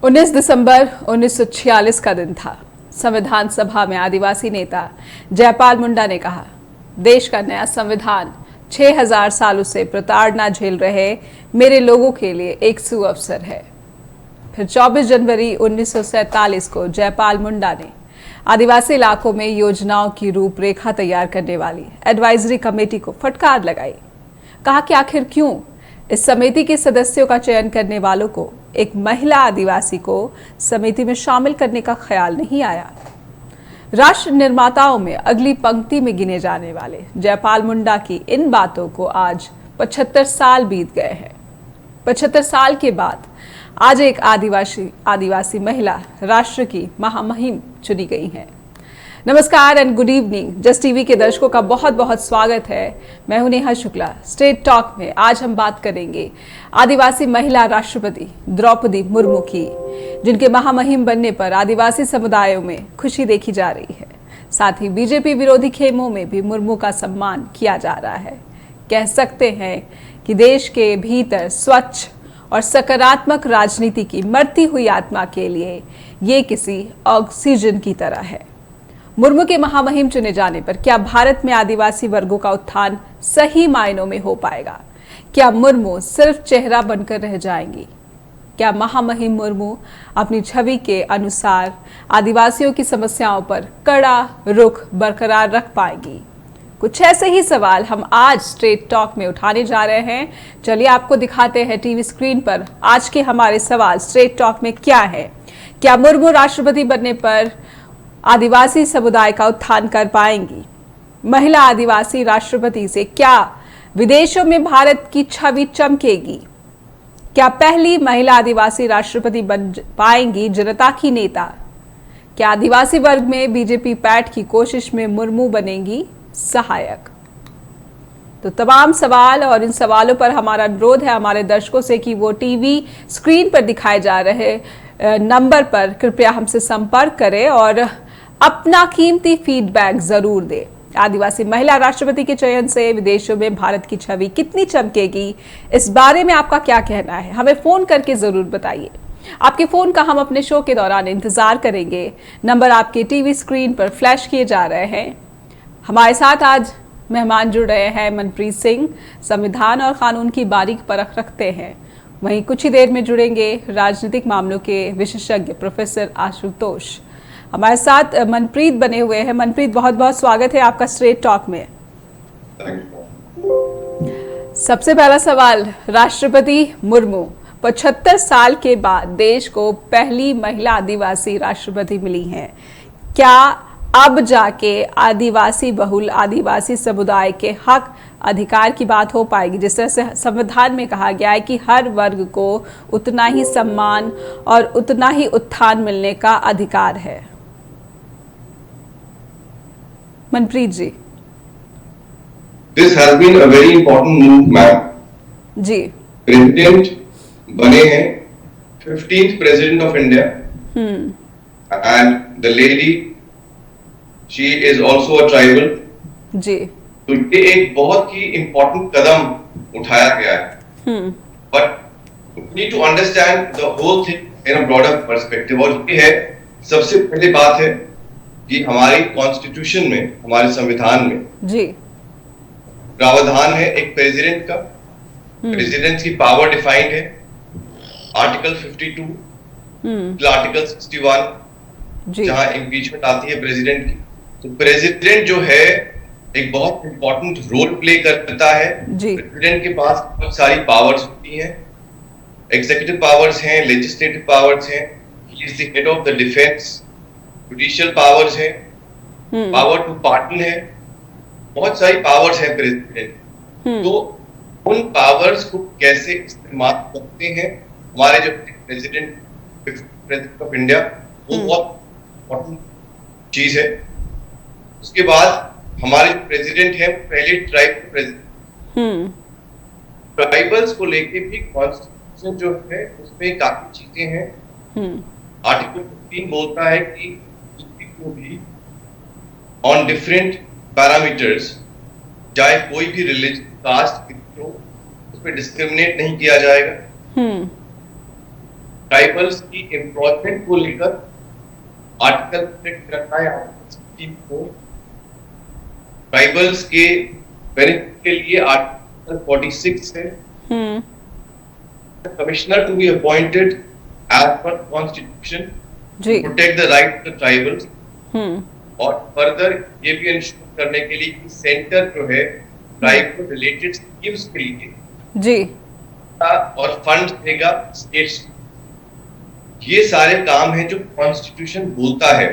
19 दिसंबर 1946 का दिन था। संविधान सभा में आदिवासी नेता जयपाल मुंडा ने कहा, देश का नया संविधान 6000 सालों से प्रताड़ना झेल रहे मेरे लोगों के लिए एक सुअवसर है। फिर 24 जनवरी 1947 को जयपाल मुंडा ने आदिवासी इलाकों में योजनाओं की रूपरेखा तैयार करने वाली एडवाइजरी कमेटी को फटकार लगाई। कहा कि आखिर क्यों इस समिति के सदस्यों का चयन करने वालों को एक महिला आदिवासी को समिति में शामिल करने का ख्याल नहीं आया। राष्ट्र निर्माताओं में अगली पंक्ति में गिने जाने वाले जयपाल मुंडा की इन बातों को आज 75 साल बीत गए हैं। 75 साल के बाद आज एक आदिवासी महिला राष्ट्र की महामहिम चुनी गई हैं। नमस्कार and good evening. Just TV के दर्शकों का बहुत बहुत स्वागत है। मैं हूं नेहा शुक्ला। स्ट्रेट टॉक में आज हम बात करेंगे आदिवासी महिला राष्ट्रपति द्रौपदी मुर्मू की, जिनके महामहिम बनने पर आदिवासी समुदायों में खुशी देखी जा रही है। साथ ही बीजेपी विरोधी खेमों में भी मुर्मू का सम्मान किया जा रहा है। कह सकते हैं कि देश के भीतर स्वच्छ और सकारात्मक राजनीति की मरती हुई आत्मा के लिए ये किसी ऑक्सीजन की तरह है। मुर्मू के महामहिम चुने जाने पर क्या भारत में आदिवासी वर्गों का उत्थान सही मायनों में हो पाएगा? क्या मुर्मू सिर्फ चेहरा बनकर रह जाएंगी? क्या महामहिम मुर्मू अपनी छवि के अनुसार आदिवासियों की समस्याओं पर कड़ा रुख बरकरार रख पाएंगी? कुछ ऐसे ही सवाल हम आज स्ट्रेट टॉक में उठाने जा रहे हैं। चलिए आपको दिखाते हैं टीवी स्क्रीन पर आज के हमारे सवाल स्ट्रेट टॉक में क्या है। क्या मुर्मू राष्ट्रपति बनने पर आदिवासी समुदाय का उत्थान कर पाएंगी? महिला आदिवासी राष्ट्रपति से क्या विदेशों में भारत की छवि चमकेगी? क्या पहली महिला आदिवासी राष्ट्रपति बन पाएंगी जनता की नेता? क्या आदिवासी वर्ग में बीजेपी पैठ की कोशिश में मुर्मू बनेंगी सहायक? तो तमाम सवाल और इन सवालों पर हमारा अनुरोध है हमारे दर्शकों से कि वो टीवी स्क्रीन पर दिखाए जा रहे नंबर पर कृपया हमसे संपर्क करें और अपना कीमती फीडबैक जरूर दें। आदिवासी महिला राष्ट्रपति के चयन से विदेशों में भारत की छवि कितनी चमकेगी, इस बारे में आपका क्या कहना है? हमें फोन करके जरूर बताइए। आपके फोन का हम अपने शो के दौरान इंतजार करेंगे। नंबर आपके टीवी स्क्रीन पर फ्लैश किए जा रहे हैं। हमारे साथ आज मेहमान जुड़ रहे हैं मनप्रीत सिंह, संविधान और कानून की बारीक परख रखते हैं। वहीं कुछ ही देर में जुड़ेंगे राजनीतिक मामलों के विशेषज्ञ प्रोफेसर आशुतोष। हमारे साथ मनप्रीत बने हुए हैं। मनप्रीत, बहुत बहुत स्वागत है आपका स्ट्रेट टॉक में। सबसे पहला सवाल, राष्ट्रपति मुर्मू 75 साल के बाद देश को पहली महिला आदिवासी राष्ट्रपति मिली हैं। क्या अब जाके आदिवासी बहुल आदिवासी समुदाय के हक अधिकार की बात हो पाएगी? जिस तरह से संविधान में कहा गया है कि हर वर्ग को उतना ही सम्मान और उतना ही उत्थान मिलने का अधिकार है। Manpreet ji. This has been a very important move, ma'am. जी। प्रेसिडेंट बने हैं 15th president of India and the lady she is also a tribal. जी। तो ये एक बहुत ही इंपॉर्टेंट कदम उठाया गया है, but we need to understand the whole thing in a broader perspective. और ये है सबसे पहली बात है कि हमारी कॉन्स्टिट्यूशन में, हमारे संविधान में जी प्रावधान है एक प्रेसिडेंट का। प्रेसिडेंट की पावर डिफाइंड है आर्टिकल 52 आर्टिकल 61, जहां इम्पीचमेंट आती है प्रेसिडेंट की। तो प्रेसिडेंट जो है एक बहुत इंपॉर्टेंट रोल प्ले करता है। प्रेसिडेंट के पास बहुत सारी पावर्स होती हैं, एग्जीक्यूटिव पावर्स हैं, लेजिस्लेटिव पावर्स हैं, he is the head of the defence, judicial powers है, पावर टू पार्टन है, बहुत सारी पावर्स है प्रेसिडेंट। तो उन पावर्स को कैसे इस्तेमाल करते हैं हमारे जो प्रेसिडेंट ऑफ इंडिया, वो बहुत इंपॉर्टेंट चीज है। उसके बाद हमारे जो प्रेसिडेंट है पहले ट्राइब प्रेसिडेंट, ट्राइबल्स को लेके भी कॉन्स्टिट्यूशन जो है उसमें काफी चीजें हैं। आर्टिकल 15 बोलता है कि को भी ऑन डिफरेंट पैरामीटर्स, चाहे कोई भी रिलीजन, कास्ट, उस पर डिस्क्रिमिनेट नहीं किया जाएगा। ट्राइबल्स की एम्प्लॉयमेंट को लेकर आर्टिकल प्रोटेक्ट करता है आर्टिकल 16 को, ट्राइबल्स के बेनिफिट के लिए आर्टिकल 46 है, commissioner to be appointed as per constitution जी, protect the right of the tribals, और फर्दर ये भी इंश्योर करने के लिए कि सेंटर जो है ट्राइबल रिलेटेड स्कीम्स के लिए जी, और फंड देगा स्टेट्स। ये सारे काम हैं जो कॉन्स्टिट्यूशन बोलता है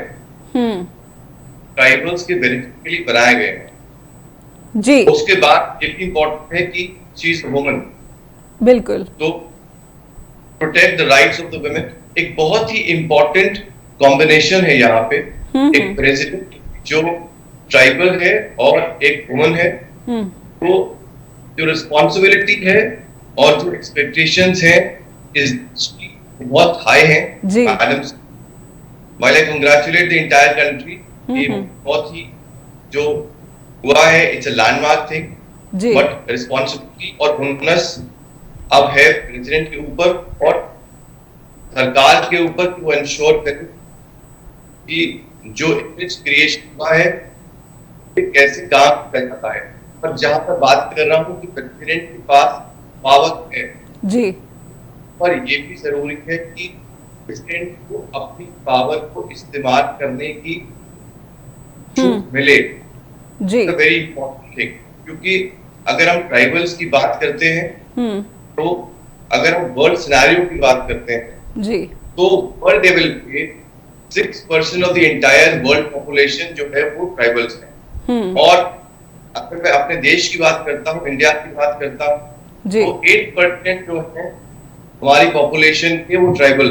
ट्राइबल्स के बेनिफिट के लिए बनाए गए हैं जी, उसके बाद एक इम्पोर्टेंट है कि शी इज वुमन, बिल्कुल, तो protect the rights of the women एक बहुत ही इंपॉर्टेंट कॉम्बिनेशन है यहाँ पे। एक प्रेसिडेंट जो ट्राइबल है और एक वुमन है, तो जो रिस्पॉन्सिबिलिटी है और जो एक्सपेक्टेशंस है इस बहुत हाई है madam. While I congratulate the entire country, ये बहुत ही जो हुआ है it's a landmark thing, but responsibility और हुनस अब है प्रेसिडेंट के ऊपर और सरकार के ऊपर कि वो इंश्योर करे कि जो इमेज क्रिएशन हुआ है कैसे काम कर जाता है। पर जहां पर बात कर रहा हूँ कि प्रेसिडेंट के पास पावर है जी, पर ये भी जरूरी है कि प्रेसिडेंट को अपनी पावर को इस्तेमाल करने की छूट मिले जी, वेरी इंपॉर्टेंट थिंग। क्योंकि अगर हम ट्राइबल्स की बात करते हैं तो अगर हम वर्ल्ड सिनेरियो की बात करते हैं जी, तो वर्ल्ड लेवल पे 6% of the entire world population जो है वो ट्राइबल्स है। और अगर मैं अपने देश की बात करता हूँ, इंडिया की बात करता हूँ, तो 8% जो है हमारी पॉपुलेशन के वो ट्राइबल।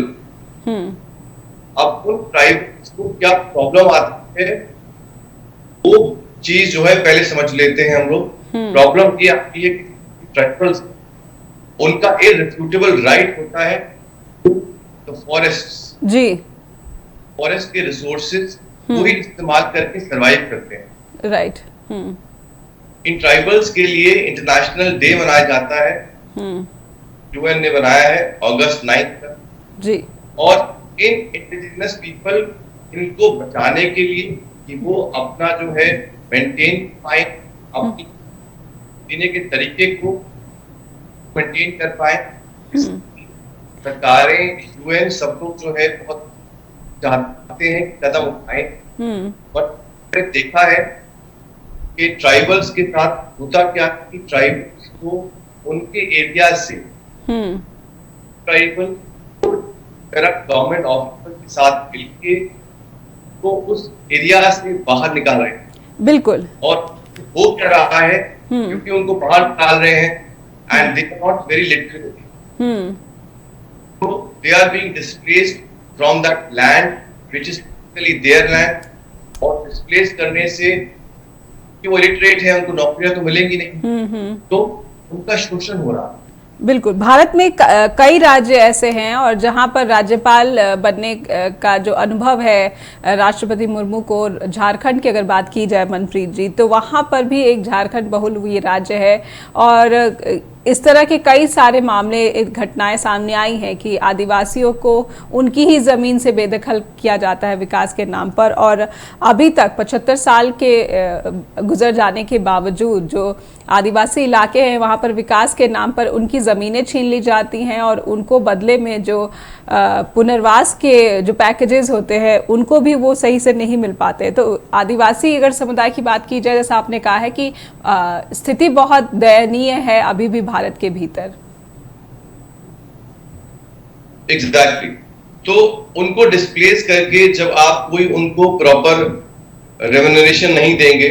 अब उन ट्राइबल्स को क्या प्रॉब्लम आती है वो चीज जो है पहले समझ लेते हैं हम लोग। प्रॉब्लम ये आती है कि ट्राइबल्स उनका इररिफ्यूटेबल राइट होता है तो फॉरेस्ट जी, फॉरेस्ट के रिसोर्सेज को ही इस्तेमाल करके सर्वाइव करते हैं। राइट, इन ट्राइबल्स के लिए इंटरनेशनल डे मनाया जाता है, यूएन ने बनाया है अगस्त 9 तक जी, और इन इंडिजिनस पीपल इनको बचाने के लिए कि वो अपना जो है मेंटेन पाए, अपनी जीने के तरीके को मेंटेन कर पाए। सरकारें, यूएन सब लोग जो है बहुत चाहते हैं कि कदम उठाएं, बट देखा है कि ट्राइबल्स के साथ होता क्या कि ट्राइबल्स को उनके एरिया से ट्राइबल गवर्नमेंट ऑफिसर के साथ मिलके तो उस एरिया से बाहर निकाल रहे हैं। बिल्कुल, और वो क्या रहा है क्योंकि उनको बाहर निकाल रहे हैं and they are not very literal, so they are being displaced from that land which is typically their land, और displace करने से कि वो इलिटरेट है उनको नौकरियां तो मिलेंगी नहीं, तो उनका शोषण हो रहा है। बिल्कुल, भारत में कई राज्य ऐसे हैं और जहां पर राज्यपाल बनने का जो अनुभव है राष्ट्रपति मुर्मू को, झारखंड की अगर बात की जाए मनप्रीत जी, तो वहां पर भी एक झारखंड बहुल ये राज्य है और इस तरह के कई सारे मामले, घटनाएं सामने आई हैं कि आदिवासियों को उनकी ही ज़मीन से बेदखल किया जाता है विकास के नाम पर, और अभी तक 75 साल के गुजर जाने के बावजूद जो आदिवासी इलाके हैं वहाँ पर विकास के नाम पर उनकी ज़मीनें छीन ली जाती हैं और उनको बदले में जो पुनर्वास के जो पैकेजेस होते हैं उनको भी वो सही से नहीं मिल पाते। तो आदिवासी अगर समुदाय की बात की जाए, जैसा आपने कहा है कि स्थिति बहुत दयनीय है अभी भी भारत के भीतर। एग्जैक्टली, तो उनको डिस्प्लेस करके जब आप कोई उनको प्रॉपर रेम्यूनरेशन नहीं देंगे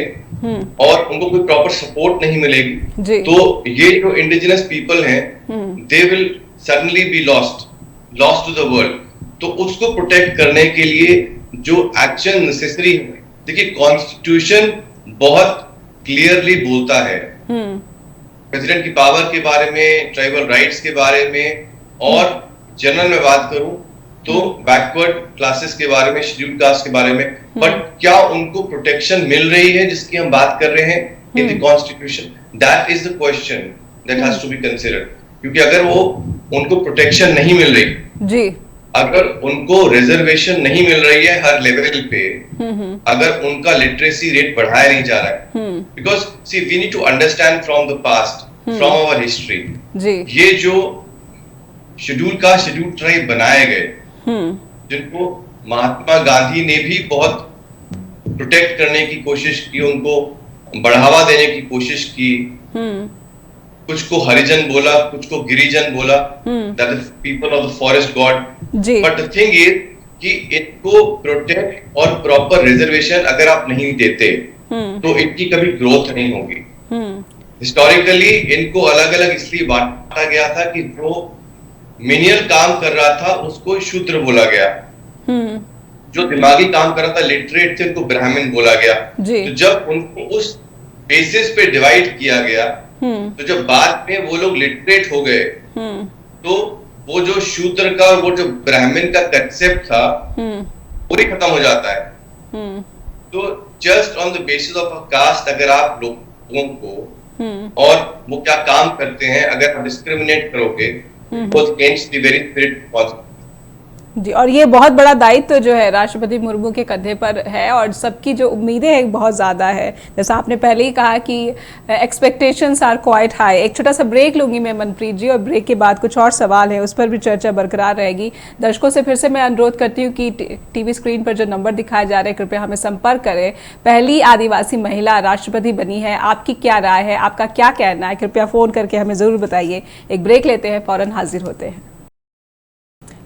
और उनको कोई प्रॉपर सपोर्ट नहीं मिलेगी, तो ये जो इंडिजिनस पीपल हैं they will suddenly be lost to the world. तो उसको प्रोटेक्ट करने के लिए जो एक्शन नेसेसरी है, देखिए कॉन्स्टिट्यूशन बहुत क्लियरली बोलता है प्रेसिडेंट की पावर के बारे में, ट्राइबल राइट्स के बारे में, और जनरल में बात करूं तो बैकवर्ड क्लासेस के बारे में, शेड्यूल्ड कास्ट के बारे में। बट क्या उनको प्रोटेक्शन मिल रही है जिसकी हम बात कर रहे हैं in the constitution? That is the question that has to be considered. क्योंकि अगर वो उनको प्रोटेक्शन नहीं मिल रही जी अगर उनको रिजर्वेशन नहीं मिल रही है हर लेवल पे, अगर उनका लिटरेसी रेट बढ़ाया नहीं जा रहा है, because see we need to understand from the past, from our history, ये जो शेड्यूल ट्राइब बनाए गए, जिनको महात्मा गांधी ने भी बहुत प्रोटेक्ट करने की कोशिश की, उनको बढ़ावा देने की कोशिश की, कुछ को हरिजन बोला, कुछ को गिरिजन बोला, that is people of the forest God, but the thing is कि इनको प्रोटेक्ट और प्रॉपर रिजर्वेशन अगर आप नहीं देते तो इनकी कभी ग्रोथ नहीं होगी। हिस्टोरिकली इनको अलग अलग इसलिए बांटा गया था कि जो मिनियल काम कर रहा था उसको शूद्र बोला गया, जो दिमागी काम कर रहा था, लिटरेट थे, उनको ब्राह्मण बोला गया। तो जब उनको उस बेसिस पे डिवाइड किया गया, तो जब बाद में वो लोग लिटरेट हो गए, तो वो जो शूद्र का और वो जो ब्राह्मण का कंसेप्ट था वो ही खत्म हो जाता है। तो just on the basis of a caste अगर आप लोगों को और वो क्या काम करते हैं अगर आप डिस्क्रिमिनेट करोगे, वो against the very spirit of जी, और ये बहुत बड़ा दायित्व जो है राष्ट्रपति मुर्मू के कंधे पर है और सबकी जो उम्मीदें हैं बहुत ज़्यादा है। जैसा आपने पहले ही कहा कि एक्सपेक्टेशंस आर क्वाइट हाई। एक छोटा सा ब्रेक लूंगी मैं मनप्रीत जी, और ब्रेक के बाद कुछ और सवाल है उस पर भी चर्चा बरकरार रहेगी। दर्शकों से फिर से मैं अनुरोध करती हूँ कि टीवी स्क्रीन पर जो नंबर दिखाए जा रहे हैं कृपया हमें संपर्क करें। पहली आदिवासी महिला राष्ट्रपति बनी है, आपकी क्या राय है, आपका क्या कहना है, कृपया फ़ोन करके हमें ज़रूर बताइए। एक ब्रेक लेते हैं, फ़ौरन हाजिर होते हैं।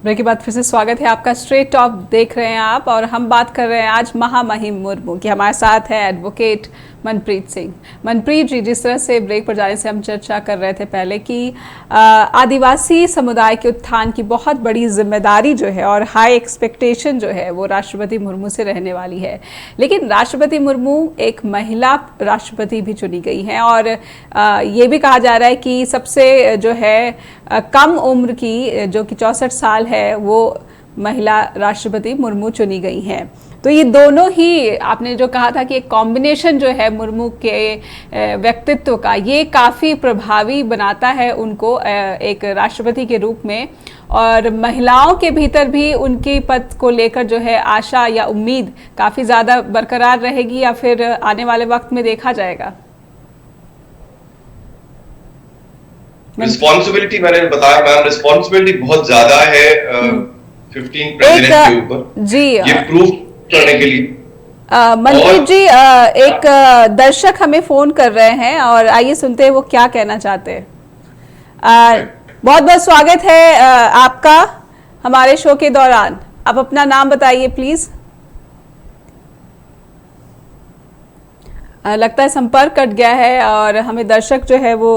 ब्रेक के बाद फिर से स्वागत है आपका। स्ट्रेट टॉक देख रहे हैं आप, और हम बात कर रहे हैं आज महामहिम मुर्मू की। हमारे साथ है एडवोकेट मनप्रीत सिंह। मनप्रीत जी, जिस तरह से ब्रेक पर जाने से हम चर्चा कर रहे थे पहले कि आदिवासी समुदाय के उत्थान की बहुत बड़ी जिम्मेदारी जो है और हाई एक्सपेक्टेशन जो है वो राष्ट्रपति मुर्मू से रहने वाली है, लेकिन राष्ट्रपति मुर्मू एक महिला राष्ट्रपति भी चुनी गई हैं, और ये भी कहा जा रहा है कि सबसे जो है कम उम्र की जो कि 64 साल है वो महिला राष्ट्रपति मुर्मू चुनी गई हैं। तो ये दोनों ही आपने जो कहा था कि एक कॉम्बिनेशन जो है मुर्मू के व्यक्तित्व का, ये काफ़ी प्रभावी बनाता है उनको एक राष्ट्रपति के रूप में, और महिलाओं के भीतर भी उनके पद को लेकर जो है आशा या उम्मीद काफ़ी ज़्यादा बरकरार रहेगी, या फिर आने वाले वक्त में देखा जाएगा? रिस्पॉन्सिबिलिटी मैंने बताया मैम, रिस्पॉन्सिबिलिटी बहुत ज्यादा है 15 प्रेसिडेंट के ऊपर जी, ये प्रूव करने के लिए। मनप्रीत जी, एक दर्शक हमें फोन कर रहे हैं और आइए सुनते हैं वो क्या कहना चाहते हैं। बहुत बहुत स्वागत है आपका हमारे शो के दौरान। आप अपना नाम बताइए प्लीज। लगता है संपर्क कट गया है और हमें दर्शक जो है वो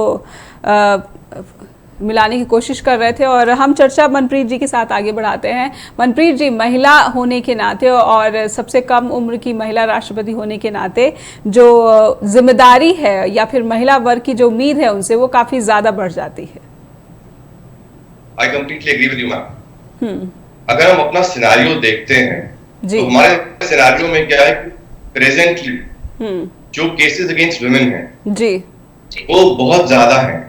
मिलाने की कोशिश कर रहे थे, और हम चर्चा मनप्रीत जी के साथ आगे बढ़ाते हैं। मनप्रीत जी, महिला होने के नाते और सबसे कम उम्र की महिला राष्ट्रपति होने के नाते जो जिम्मेदारी है या फिर महिला वर्ग की जो उम्मीद है उनसे वो काफी ज्यादा बढ़ जाती है। I completely agree with you ma'am. अगर हम अपना सिनेरियो देखते हैं तो हमारे सिनेरियो में क्या है कि प्रेजेंटली जो केसेस अगेंस्ट वुमेन हैं जी वो बहुत ज्यादा हैं।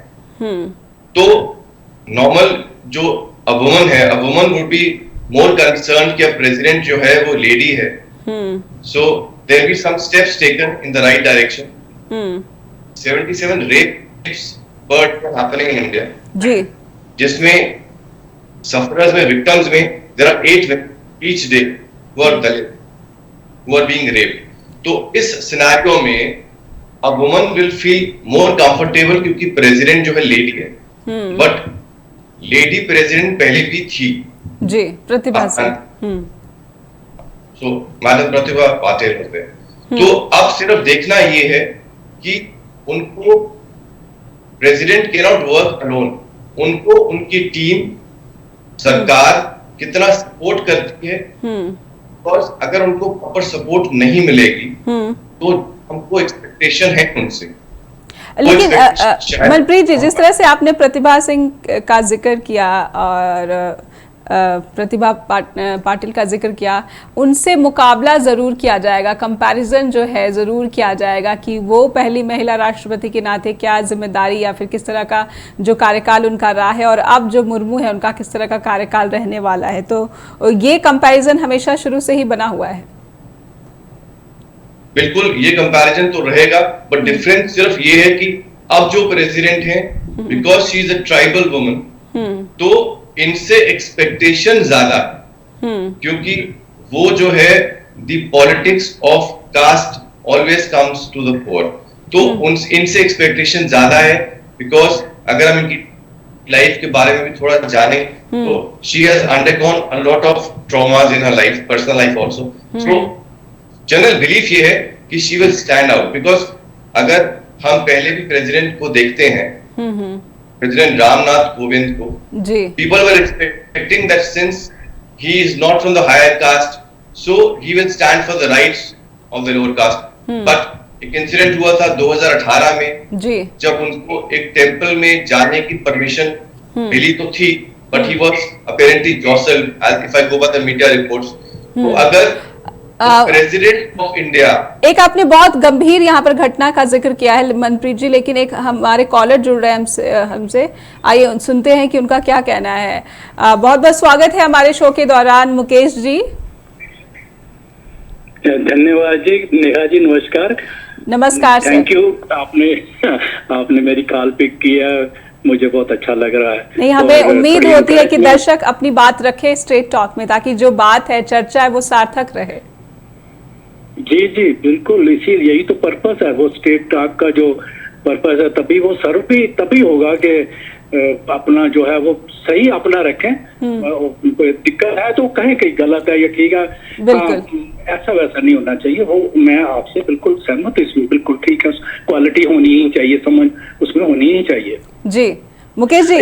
तो नॉर्मल जो अ वुमन है, a woman would be more concern कि प्रेसिडेंट जो है वो लेडी है, so there be some steps taken in the right direction. 77 rapes per happening in India जी, जिसमें सफरर्स में, विक्टिम्स में there are 8 each day who are Dalit, who are being raped. तो इस सिनेरियो में a woman will feel more comfortable क्योंकि president जो है लेडी है, बट लेडी प्रेसिडेंट पहले भी थी जी, प्रतिभा सिंह। सो मैडम प्रतिभा पाटिल होते हैं। तो अब सिर्फ देखना ये है कि उनको president can not work alone, उनको उनकी टीम, सरकार कितना सपोर्ट करती है, बिकॉज अगर उनको प्रॉपर सपोर्ट नहीं मिलेगी तो हमको एक्सपेक्टेशन है उनसे। लेकिन मनप्रीत जी, जिस तरह से आपने प्रतिभा सिंह का जिक्र किया और प्रतिभा पाटिल का जिक्र किया, उनसे मुकाबला ज़रूर किया जाएगा, कंपैरिजन जो है ज़रूर किया जाएगा कि वो पहली महिला राष्ट्रपति के नाते क्या जिम्मेदारी या फिर किस तरह का जो कार्यकाल उनका रहा है और अब जो मुर्मू है उनका किस तरह का कार्यकाल रहने वाला है। तो ये कंपैरिजन हमेशा शुरू से ही बना हुआ है। बिल्कुल ये कंपैरिजन तो रहेगा, बट डिफरेंस सिर्फ ये है कि अब जो प्रेसिडेंट है, because she is a tribal woman, तो इनसे एक्सपेक्टेशन ज्यादा है, क्योंकि वो जो है the politics of caste always comes to the fore, तो इनसे एक्सपेक्टेशन ज्यादा है। बिकॉज अगर हम इनकी लाइफ के बारे में भी थोड़ा जाने तो she has undergone a lot of traumas in her life, personal life also. So general belief ये है कि she will stand out, because अगर हम पहले भी प्रेसिडेंट को देखते हैं, प्रेसिडेंट रामनाथ कोविंद को, people were expecting that since he is not from the higher caste, so he will stand for the rights of the lower caste. But एक incident हुआ था 2018 में, जब उनको एक टेंपल में जाने की परमिशन मिली तो थी, but he was apparently जॉसल्ड, if I go by the media reports. तो अगर प्रेसिडेंट ऑफ इंडिया, एक आपने बहुत गंभीर यहाँ पर घटना का जिक्र किया है मनप्रीत जी, लेकिन एक हमारे कॉलर जुड़ रहे हैं हमसे, आइए सुनते हैं कि उनका क्या कहना है। बहुत बहुत स्वागत है हमारे शो के दौरान मुकेश जी। धन्यवाद जी, नेहा जी नमस्कार। नमस्कार सर। थैंक यू, आपने मेरी कॉल पिक किया, मुझे बहुत अच्छा लग रहा है। नहीं, हमें उम्मीद होती है कि दर्शक अपनी बात रखे स्ट्रेट टॉक में, ताकि जो बात है, चर्चा है, वो सार्थक रहे। जी जी बिल्कुल, इसी यही तो पर्पस है, वो स्ट्रेट टॉक का जो पर्पस है, तभी वो सर्व भी तभी होगा कि अपना जो है वो सही अपना रखें। कोई दिक्कत है तो कहें कि गलत है या ठीक है, ऐसा वैसा नहीं होना चाहिए। वो मैं आपसे बिल्कुल सहमत, इसमें बिल्कुल ठीक है, क्वालिटी होनी ही चाहिए, समझ उसमें होनी ही चाहिए। जी मुकेश जी,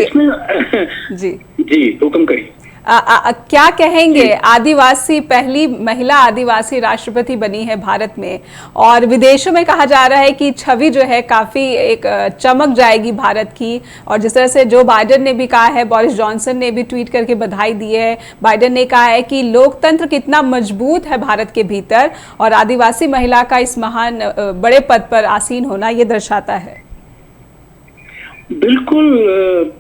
जी जी हुक्म करिए। क्या कहेंगे, आदिवासी, पहली महिला आदिवासी राष्ट्रपति बनी है भारत में, और विदेशों में कहा जा रहा है कि छवि जो है काफी एक चमक जाएगी भारत की। और जिस तरह से जो बाइडेन ने भी कहा है, बोरिस जॉनसन ने भी ट्वीट करके बधाई दी है, बाइडेन ने कहा है कि लोकतंत्र कितना मजबूत है भारत के भीतर, और आदिवासी महिला का इस महान बड़े पद पर आसीन होना ये दर्शाता है। बिल्कुल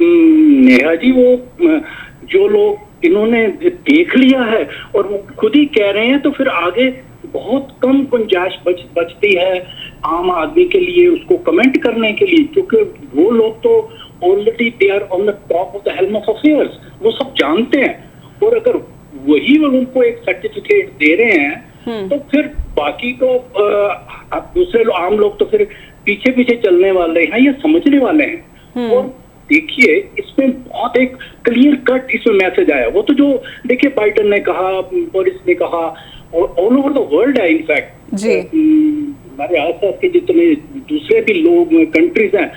नेहा जी, वो जो लोग इन्होंने देख लिया है और वो खुद ही कह रहे हैं, तो फिर आगे बहुत कम गुंजाइश बचती है आम आदमी के लिए उसको कमेंट करने के लिए, क्योंकि वो लोग तो already they are on the top of the helm of affairs, वो सब जानते हैं। और अगर वही उनको एक सर्टिफिकेट दे रहे हैं तो फिर बाकी तो दूसरे आम लोग तो फिर पीछे पीछे चलने वाले हैं, ये समझने वाले हैं। और देखिए इसमें बहुत एक क्लियर कट इसमें मैसेज आया। वो तो जो देखिए बाइडेन ने कहा, बोरिस ने कहा, और ऑल ओवर द वर्ल्ड है इनफैक्ट, हमारे आसपास के जितने दूसरे भी लोग कंट्रीज हैं,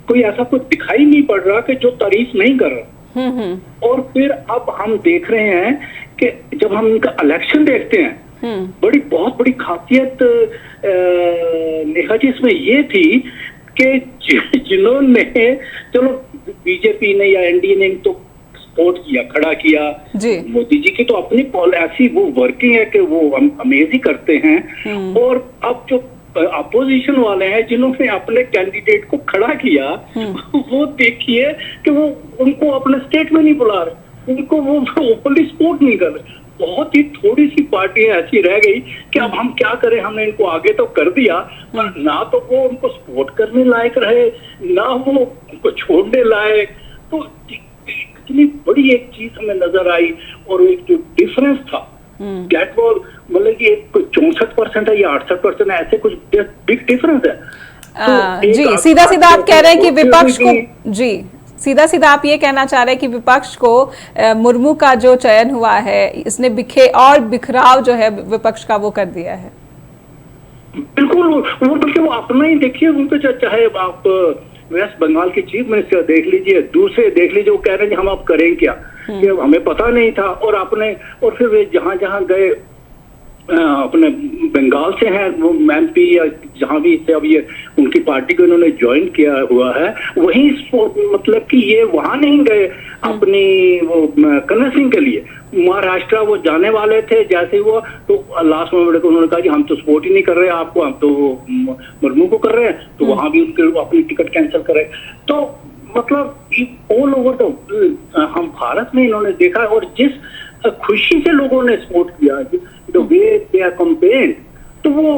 कोई ऐसा कुछ दिखाई नहीं पड़ रहा कि जो तारीफ नहीं कर रहा। और फिर अब हम देख रहे हैं कि जब हम इनका इलेक्शन देखते हैं, बहुत बड़ी खासियत नेहा जी इसमें ये थी कि जिन्होंने, चलो बीजेपी ने या एनडीए ने तो सपोर्ट किया, खड़ा किया, मोदी जी की तो अपनी ऐसी वो वर्किंग है कि वो अमेजिंग करते हैं। और अब जो अपोजिशन वाले हैं जिन्होंने अपने कैंडिडेट को खड़ा किया, वो देखिए कि वो उनको अपने स्टेट में नहीं बुला रहे, उनको वो ओपनली सपोर्ट नहीं कर रहे। बहुत ही थोड़ी सी पार्टियां ऐसी रह गई कि अब हम क्या करें, हमने इनको आगे तो कर दिया, पर ना तो वो उनको सपोर्ट करने लायक रहे, ना वो उनको छोड़ने लायक। तो इतनी बड़ी एक चीज हमें नजर आई, और एक जो डिफरेंस था दैट वाज, मतलब कि 64% है या 68% है, ऐसे कुछ बिग डिफरेंस है। तो जी सीधा सीधा आप कह रहे हैं कि विपक्ष को, जी सीधा सीधा आप ये कहना चाह रहे हैं कि विपक्ष को मुर्मू का जो चयन हुआ है, इसने बिखराव जो है विपक्ष का वो कर दिया है। बिल्कुल, वो बल्कि वो अपना ही देखिए, उनको चाहे आप वेस्ट बंगाल की चीफ मिनिस्टर देख लीजिए, दूसरे देख लीजिए, वो कह रहे हैं हम अब करें क्या, ये हमें पता नहीं था। और आपने, और फिर वे जहां जहां गए अपने बंगाल से हैं, वो MP या जहां भी से अब ये उनकी पार्टी को इन्होंने ज्वाइन किया हुआ है, वही मतलब कि ये वहां नहीं गए अपनी वो कन्या सिंह के लिए। महाराष्ट्र वो जाने वाले थे, जैसे वो तो लास्ट मोमेंट को उन्होंने कहा कि हम तो सपोर्ट ही नहीं कर रहे आपको, हम तो मुर्मू को कर रहे हैं, तो वहां भी उनके अपनी टिकट कैंसिल करे। तो मतलब ऑल ओवर द हम भारत में इन्होंने देखा, और जिस खुशी से लोगों ने सपोर्ट किया, the way they are compared, तो वो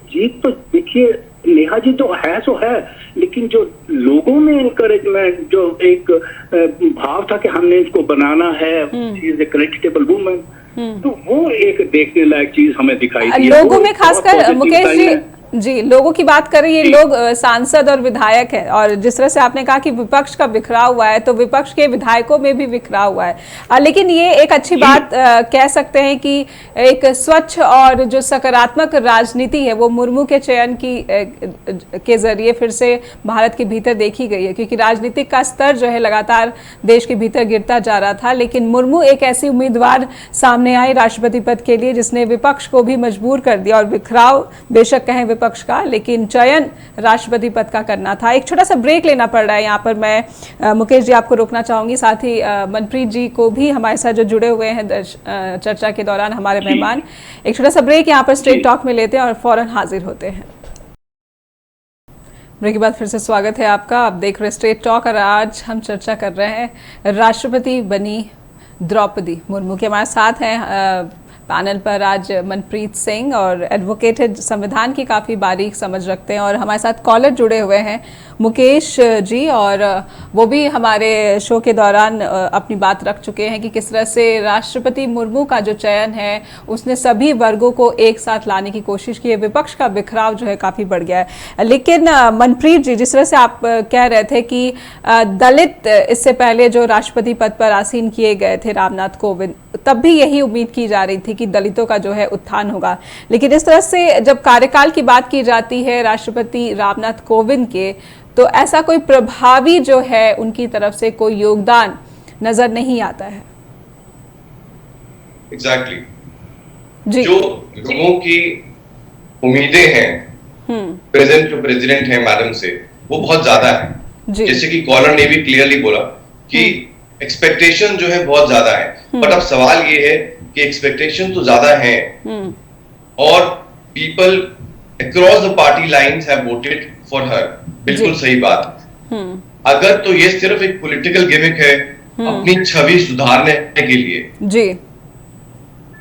जीत तो देखिए नेहा जी तो है सो है, लेकिन जो लोगों में इनकरेजमेंट, जो एक भाव था कि हमने इसको बनाना है, इज ए क्रेडिटेबल वुमन, तो वो एक देखने लायक चीज हमें दिखाई दी। लोगों में खासकर मुकेश जी लोगों की बात करें, ये लोग सांसद और विधायक है, और जिस तरह से आपने कहा कि विपक्ष का बिखराव हुआ है, तो विपक्ष के विधायकों में भी बिखराव हुआ है। लेकिन ये एक अच्छी बात कह सकते हैं कि एक स्वच्छ और जो सकारात्मक राजनीति है वो मुर्मू के चयन के जरिए फिर से भारत के भीतर देखी गई है, क्योंकि राजनीतिक का स्तर जो है लगातार देश के भीतर गिरता जा रहा था। लेकिन मुर्मू एक ऐसी उम्मीदवार सामने आई राष्ट्रपति पद के लिए जिसने विपक्ष को भी मजबूर कर दिया, और बिखराव बेशक कहें पक्ष का, लेकिन चयन राष्ट्रपति पद का करना था। एक छोटा सा ब्रेक लेना पड़ रहा है यहाँ पर। मैं मुकेश जी आपको रोकना चाहूंगी, साथ ही मनप्रीत जी को भी हमारे साथ जो जुड़े हुए हैं चर्चा के दौरान हमारे मेहमान। एक छोटा सा ब्रेक यहाँ पर स्ट्रेट टॉक में लेते हैं और फौरन हाजिर होते हैं। ब्रेक के बाद फिर से स्वागत है आपका। आप देख रहे स्ट्रेट टॉक, और आज हम चर्चा कर रहे हैं राष्ट्रपति बनी द्रौपदी मुर्मू के। हमारे साथ हैं पैनल पर आज मनप्रीत सिंह, और एडवोकेट है, संविधान की काफ़ी बारीक समझ रखते हैं, और हमारे साथ कॉलर जुड़े हुए हैं मुकेश जी, और वो भी हमारे शो के दौरान अपनी बात रख चुके हैं कि किस तरह से राष्ट्रपति मुर्मू का जो चयन है उसने सभी वर्गों को एक साथ लाने की कोशिश की है। विपक्ष का बिखराव जो है काफ़ी बढ़ गया है। लेकिन मनप्रीत जी, जिस तरह से आप कह रहे थे कि दलित इससे पहले जो राष्ट्रपति पद पर आसीन किए गए थे रामनाथ कोविंद, तब भी यही उम्मीद की जा रही थी कि दलितों का जो है उत्थान होगा। लेकिन इस तरह से जब कार्यकाल की बात की जाती है राष्ट्रपति रामनाथ कोविंद के, तो ऐसा कोई प्रभावी जो है उनकी तरफ से कोई योगदान नजर नहीं आता है। एग्जैक्टली जी। जो लोगों की उम्मीदें हैं प्रेजेंट जो प्रेसिडेंट है मैडम से, वो बहुत ज्यादा है। जैसे कि कॉलर ने भी क्लियरली बोला कि एक्सपेक्टेशन जो है बहुत ज्यादा है, बट अब सवाल ये है कि एक्सपेक्टेशन तो ज्यादा है, और people across the party lines have voted for her. बिल्कुल सही बात। अगर तो ये सिर्फ एक पॉलिटिकल गिमिक है अपनी छवि सुधारने के लिए जी,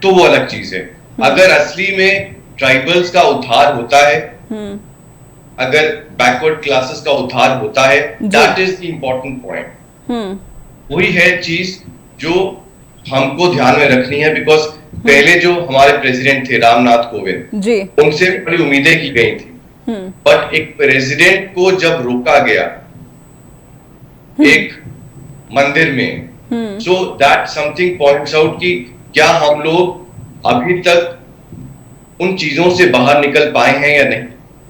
तो वो अलग चीज है। अगर असली में ट्राइबल्स का उद्धार होता है, अगर बैकवर्ड क्लासेस का उद्धार होता है, that is the important point. वही है चीज जो हमको ध्यान में रखनी है, बिकॉज पहले जो हमारे प्रेसिडेंट थे रामनाथ कोविंद जी, उनसे बड़ी उम्मीदें की गई थी, बट एक प्रेसिडेंट को जब रोका गया एक मंदिर में, so that something points out कि क्या हम लोग अभी तक उन चीजों से बाहर निकल पाए हैं या नहीं।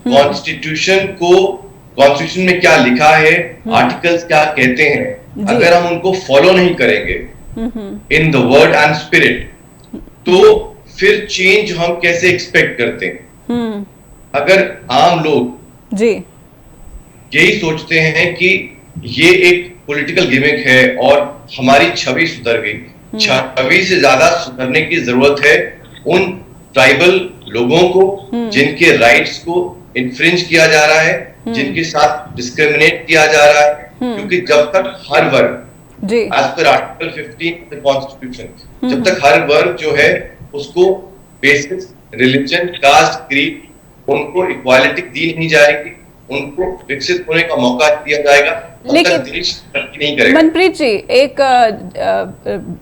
कॉन्स्टिट्यूशन में क्या लिखा है, आर्टिकल्स क्या कहते हैं, अगर हम उनको फॉलो नहीं करेंगे in the word and spirit, तो फिर चेंज हम कैसे एक्सपेक्ट करते हैं। अगर आम लोग जी यही सोचते हैं कि ये एक पॉलिटिकल गिमिक है और हमारी छवि सुधर गई, छवि से ज्यादा सुधरने की जरूरत है उन ट्राइबल लोगों को जिनके राइट्स को इन्फ्रिंज किया जा रहा है, जिनके साथ डिस्क्रिमिनेट किया जा रहा है। क्योंकि जब तक हर वर्ग एज पर आर्टिकल 15 कॉन्स्टिट्यूशन, जब तक हर वर्ग जो है उसको बेसिस रिलीजन, कास्ट, क्रीड, उनको इक्वालिटी दी नहीं जाएगी, उनको विकसित होने का मौका दिया जाएगा, लेकिन देश तरक्की नहीं करेगा। मनप्रीत जी, एक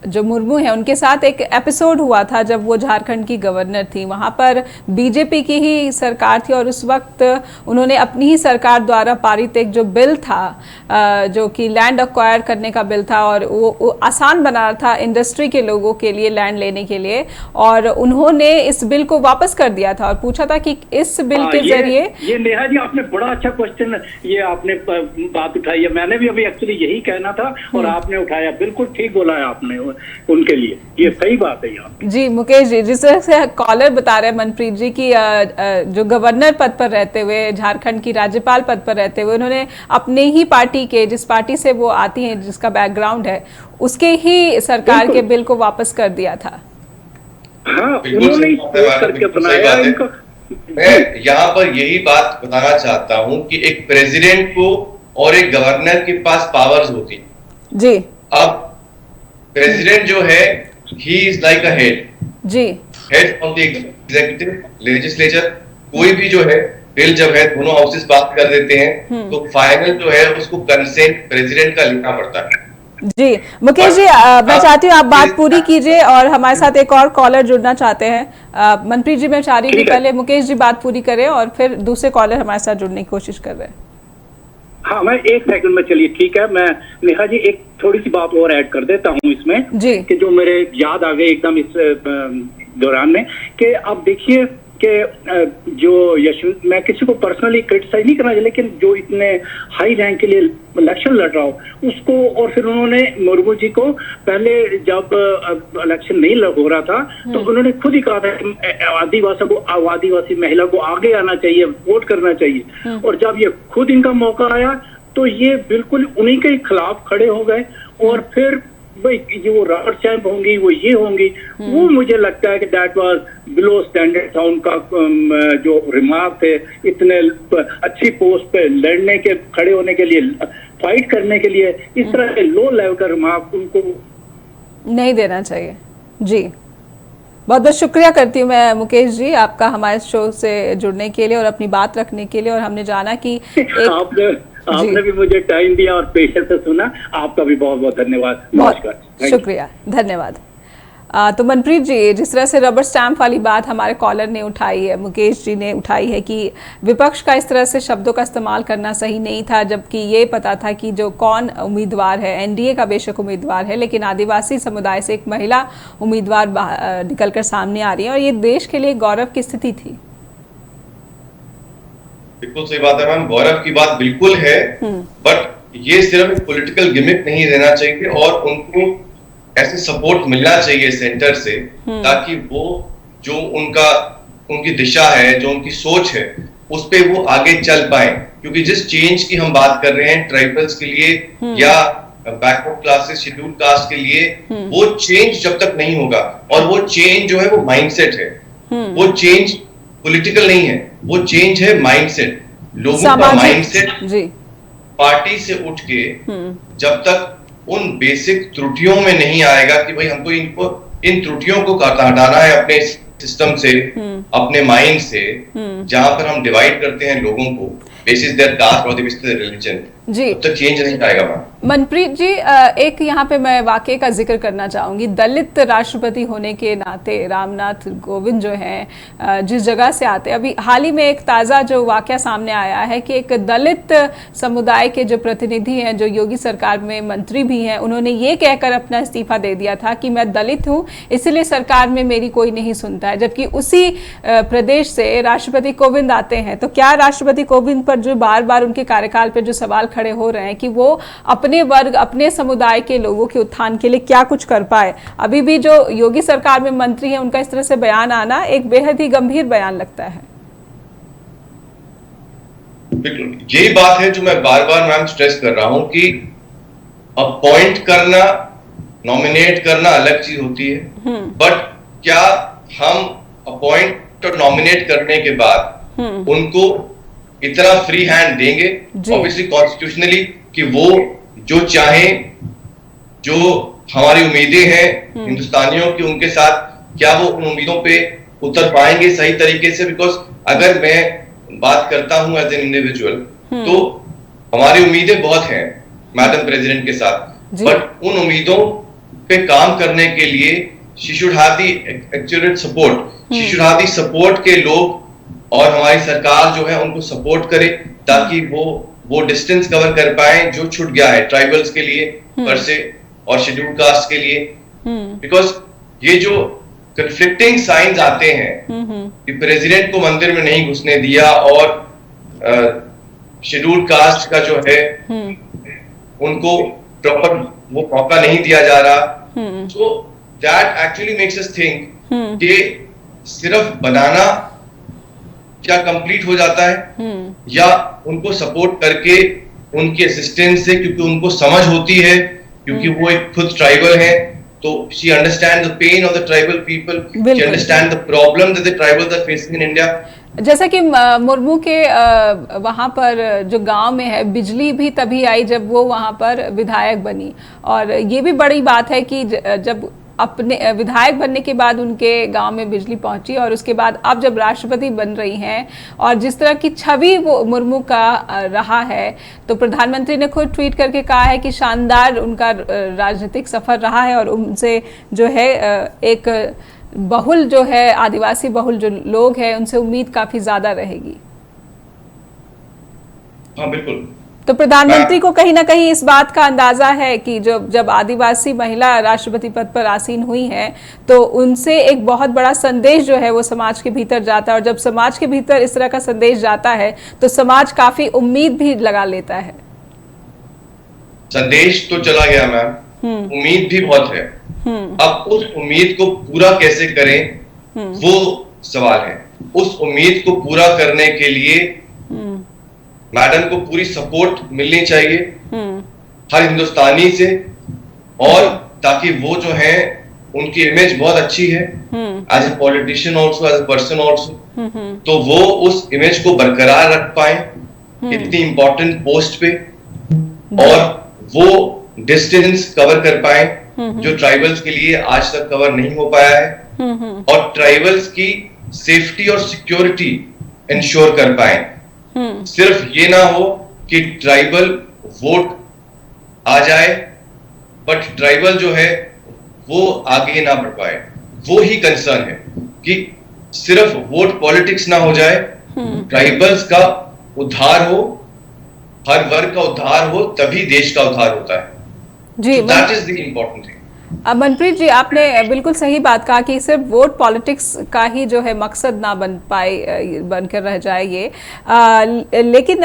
जो मुर्मू है उनके साथ एक एपिसोड हुआ था जब वो झारखंड की गवर्नर थी, वहां पर बीजेपी की ही सरकार थी, और उस वक्त उन्होंने अपनी ही सरकार द्वारा पारित एक जो बिल था जो कि लैंड एक्वायर करने का बिल था, और वो आसान बना था इंडस्ट्री के लोगों के लिए लैंड लेने के लिए, और उन्होंने इस बिल को वापस कर दिया था और पूछा था कि इस बिल के जरिए। ये नेहा जी आपने बड़ा अच्छा क्वेश्चन ये आपने बात उठाई उठाइए। मैंने भी अभी एक्चुअली यही कहना था और आपने उठाया, बिल्कुल ठीक बोला है आपने उनके लिए, ये सही बात है यहाँ। जी मुकेश जी, जिस तरह से कॉलर बता रहे हैं मनप्रीत जी की जो गवर्नर पद पर रहते हुए, झारखंड की राज्यपाल पद पर रहते हुए, उन्होंने अपने ही पार्टी के, जिस पार्टी से वो आती हैं, जिसका बैकग्राउंड है, उसके ही सरकार के बिल को वापस कर दिया था। हाँ, उन्होंने करके बनाया इनको। मैं यहाँ पर यही बात बताना चाहता हूँ कि एक प्रेसिडेंट को और एक गवर्नर के पास पावर्स होती है जी। अब प्रेसिडेंट जो है, he is like a head जी, head of the executive legislature. कोई भी जो है बिल जब है दोनों हाउसेस बात कर देते हैं तो फाइनल जो है उसको कंसेंट प्रेसिडेंट का लेना पड़ता है। जी मुकेश जी, मैं चाहती हूँ आप बात पूरी कीजिए और हमारे साथ एक और कॉलर जुड़ना चाहते हैं। मनप्रीत जी, मैं चाह रही हूँ कि पहले मुकेश जी बात पूरी करें और फिर दूसरे कॉलर हमारे साथ जुड़ने की कोशिश कर रहे हैं। हाँ, मैं एक सेकंड में, चलिए ठीक है, मैं नेहा जी एक थोड़ी सी बात और ऐड कर देता हूँ इसमें जी, कि जो मेरे याद आ गए एकदम इस दौरान में, कि आप देखिए कि जो यशवंत, मैं किसी को पर्सनली क्रिटिसाइज नहीं करना चाहिए, लेकिन जो इतने हाई रैंक के लिए इलेक्शन लड़ रहा हो उसको, और फिर उन्होंने मुर्मू जी को पहले जब इलेक्शन नहीं हो रहा था तो उन्होंने खुद ही कहा था कि आदिवासी महिला को आगे आना चाहिए, वोट करना चाहिए, और जब ये खुद इनका मौका आया तो ये बिल्कुल उन्हीं के खिलाफ खड़े हो गए। और फिर भाई ये वो रबर स्टैम्प होंगी, वो ये होंगी, वो मुझे लगता है कि दैट वाज बिलो स्टैंडर्ड था उनका जो रिमार्क थे। इतने अच्छी पोस्ट पे लड़ने के, खड़े होने के लिए, फाइट करने के लिए इस तरह के लो लेवल का रिमार्क उनको नहीं देना चाहिए। जी, बहुत बहुत शुक्रिया करती हूँ मैं मुकेश जी आपका हमारे शो से जुड़ने के लिए और अपनी बात रखने के लिए। और हमने जाना कि आपने भी मुझे टाइम दिया और पेशेंस से सुना, आपका भी बहुत बहुत धन्यवाद। नमस्कार, शुक्रिया, धन्यवाद। तो मनप्रीत जी, जिस तरह से रबर स्टैम्प वाली बात हमारे कॉलर ने उठाई है, मुकेश जी ने उठाई है कि विपक्ष का इस तरह से शब्दों का इस्तेमाल करना सही नहीं था, जबकि ये पता था कि जो कौन उम्मीदवार है, एनडीए का बेशक उम्मीदवार है, लेकिन आदिवासी समुदाय से एक महिला उम्मीदवार निकलकर सामने आ रही है और ये देश के लिए गौरव की स्थिति थी। बिल्कुल सही बात है मैम, गौरव की बात बिल्कुल है, बट ये सिर्फ एक पॉलिटिकल गिमिक नहीं रहना चाहिए और उनको ऐसे सपोर्ट मिलना चाहिए सेंटर से, ताकि वो जो उनकी दिशा है, जो उनकी सोच है, उस पे वो आगे चल पाए। क्योंकि जिस चेंज की हम बात कर रहे हैं ट्राइबल्स के लिए या बैकवर्ड क्लासेस, शेड्यूल कास्ट के लिए, वो चेंज जब तक नहीं होगा, और वो चेंज जो है वो माइंडसेट है, वो चेंज पॉलिटिकल नहीं है, वो चेंज है माइंडसेट। लोगों का माइंडसेट पार्टी से उठ के जब तक उन बेसिक त्रुटियों में नहीं आएगा कि भाई हमको इन त्रुटियों को हटाना है अपने सिस्टम से, अपने माइंड से, जहां पर हम डिवाइड करते हैं लोगों को बेसिस देयर कास्ट और देयर रिलीजन, जी, तब तक चेंज नहीं आएगा। मनप्रीत जी, एक यहाँ पे मैं वाकये का जिक्र करना चाहूंगी। दलित राष्ट्रपति होने के नाते रामनाथ कोविंद जो हैं, जिस जगह से आते, अभी हाल ही में एक ताज़ा जो वाकया सामने आया है कि एक दलित समुदाय के जो प्रतिनिधि हैं, जो योगी सरकार में मंत्री भी हैं, उन्होंने ये कहकर अपना इस्तीफा दे दिया था कि मैं दलित हूँ इसलिए सरकार में मेरी कोई नहीं सुनता है। जबकि उसी प्रदेश से राष्ट्रपति कोविंद आते हैं, तो क्या राष्ट्रपति कोविंद पर जो बार बार उनके कार्यकाल पर जो सवाल खड़े हो रहे हैं कि वो अपने वर्ग, अपने समुदाय के लोगों के उत्थान के लिए क्या कुछ कर पाए, अभी भी जो योगी सरकार में मंत्री हैं उनका इस तरह से बयान आना एक बेहद ही गंभीर बयान लगता है। बिल्कुल यही बात है जो मैं बार बार मैम स्ट्रेस कर रहा हूं कि अपॉइंट करना, नॉमिनेट करना अलग चीज होती है, बट क्या हम अपॉइंट और नॉमिनेट करने के बाद उनको इतना फ्री हैंड देंगे, ऑब्वियसली कॉन्स्टिट्यूशनली, कि वो जो चाहे, जो हमारी उम्मीदें हैं हिंदुस्तानियों की, उनके साथ क्या वो उन उम्मीदों पे उतर पाएंगे सही तरीके से? बिकॉज अगर मैं बात करता हूं एज एन इंडिविजुअल, तो हमारी उम्मीदें बहुत हैं मैडम प्रेसिडेंट के साथ, बट उन उम्मीदों पे काम करने के लिए she should have the actual support, she should have the support के लोग, और हमारी सरकार जो है उनको सपोर्ट करे ताकि वो डिस्टेंस कवर कर पाए जो छूट गया है ट्राइबल्स के लिए पर से और शेड्यूल कास्ट के लिए। बिकॉज ये जो कंफ्लिक्टिंग साइंस आते हैं कि प्रेसिडेंट को मंदिर में नहीं घुसने दिया और शेड्यूल कास्ट का जो है उनको प्रॉपर वो मौका नहीं दिया जा रहा। So that actually makes us think कि सिर्फ बनाना क्या कंप्लीट हो जाता है, या उनको सपोर्ट करके उनके असिस्टेंस से, क्योंकि उनको समझ होती है, क्योंकि वो एक खुद ट्राइबल है, तो she understand the pain of the tribal people, she understand the problem that the tribals are facing in India. जैसा कि मुर्मू के वहाँ पर जो गांव में है, बिजली भी तभी आई जब वो वहाँ पर विधायक बनी, और ये भी बड़ी बात है कि जब अपने विधायक बनने के बाद उनके गांव में बिजली पहुंची, और उसके बाद अब जब राष्ट्रपति बन रही हैं और जिस तरह की छवि वो मुर्मू का रहा है, तो प्रधानमंत्री ने खुद ट्वीट करके कहा है कि शानदार उनका राजनीतिक सफर रहा है, और उनसे जो है एक बहुल जो है आदिवासी बहुल जो लोग हैं उनसे उम्मीद काफी ज्यादा रहेगी। हाँ बिल्कुल। तो प्रधानमंत्री को कहीं ना कहीं इस बात का अंदाजा है कि जब आदिवासी महिला राष्ट्रपति पद पर आसीन हुई है, तो उनसे एक बहुत बड़ा संदेश जो है वो समाज के भीतर जाता है, और जब समाज के भीतर इस तरह का संदेश जाता है तो समाज काफी उम्मीद भी लगा लेता है। संदेश तो चला गया मैम, उम्मीद भी बहुत है। अब उस उम्मीद को पूरा कैसे करें वो सवाल है। उस उम्मीद को पूरा करने के लिए मैडम को पूरी सपोर्ट मिलनी चाहिए हर हिंदुस्तानी से, और ताकि वो जो है उनकी इमेज बहुत अच्छी है as a politician also, as a person also, तो वो उस इमेज को बरकरार रख पाए इतनी इंपॉर्टेंट पोस्ट पे, और वो डिस्टेंस कवर कर पाए जो ट्राइबल्स के लिए आज तक कवर नहीं हो पाया है, और ट्राइबल्स की सेफ्टी और सिक्योरिटी इंश्योर कर पाए। सिर्फ ये ना हो कि ट्राइबल वोट आ जाए बट ट्राइबल जो है वो आगे ना बढ़ पाए। वो ही कंसर्न है कि सिर्फ वोट पॉलिटिक्स ना हो जाए, ट्राइबल्स का उद्धार हो, हर वर्ग का उद्धार हो, तभी देश का उद्धार होता है। जी, that is the important thing. Manpreet ji, आपने बिल्कुल सही बात कहा कि सिर्फ वोट पॉलिटिक्स का ही जो है मकसद ना बनकर रह जाए ये, लेकिन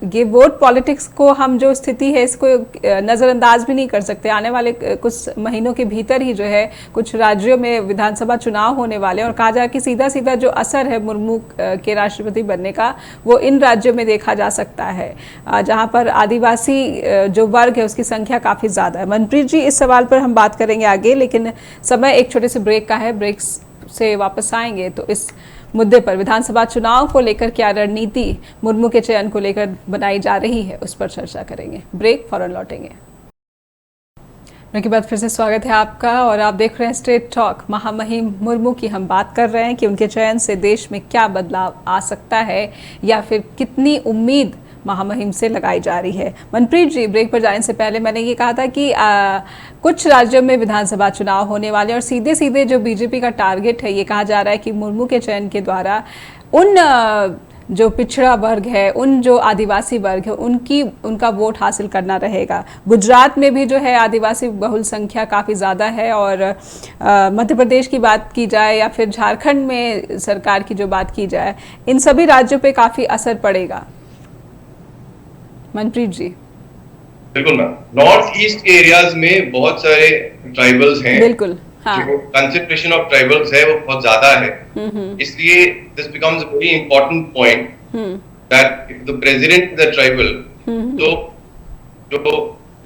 ये वोट पॉलिटिक्स को हम जो स्थिति है इसको नज़रअंदाज भी नहीं कर सकते। आने वाले कुछ महीनों के भीतर ही जो है कुछ राज्यों में विधानसभा चुनाव होने वाले हैं, और कहा जाए कि सीधा सीधा जो असर है मुर्मू के राष्ट्रपति बनने का वो इन राज्यों में देखा जा सकता है जहाँ पर आदिवासी जो वर्ग है उसकी संख्या काफ़ी ज़्यादा है। मनप्रीत जी, इस सवाल पर हम बात करेंगे आगे, लेकिन समय एक छोटे से ब्रेक का है। ब्रेक से वापस आएंगे तो इस मुद्दे पर विधानसभा चुनाव को लेकर क्या रणनीति मुर्मू के चयन को लेकर बनाई जा रही है उस पर चर्चा करेंगे। ब्रेक, फौरन लौटेंगे। ब्रेक के बाद फिर से स्वागत है आपका, और आप देख रहे हैं स्ट्रेट टॉक। महामहिम मुर्मू की हम बात कर रहे हैं कि उनके चयन से देश में क्या बदलाव आ सकता है, या फिर कितनी उम्मीद महामहिम से लगाई जा रही है। मनप्रीत जी, ब्रेक पर जाने से पहले मैंने ये कहा था कि कुछ राज्यों में विधानसभा चुनाव होने वाले, और सीधे सीधे जो बीजेपी का टारगेट है, ये कहा जा रहा है कि मुर्मू के चयन के द्वारा उन जो पिछड़ा वर्ग है, उन जो आदिवासी वर्ग है, उनका वोट हासिल करना रहेगा। गुजरात में भी जो है आदिवासी बहुल संख्या काफ़ी ज़्यादा है, और मध्य प्रदेश की बात की जाए या फिर झारखंड में सरकार की जो बात की जाए, इन सभी राज्यों पे काफ़ी असर पड़ेगा। मनप्रीत जी। बिल्कुल मैम, नॉर्थ ईस्ट के एरियाज में बहुत सारे ट्राइबल्स हैं। बिल्कुल, हाँ। जो कंसेंट्रेशन ऑफ ट्राइबल्स है वो बहुत ज्यादा है, इसलिए this becomes a very important point that if the president is a tribal, तो जो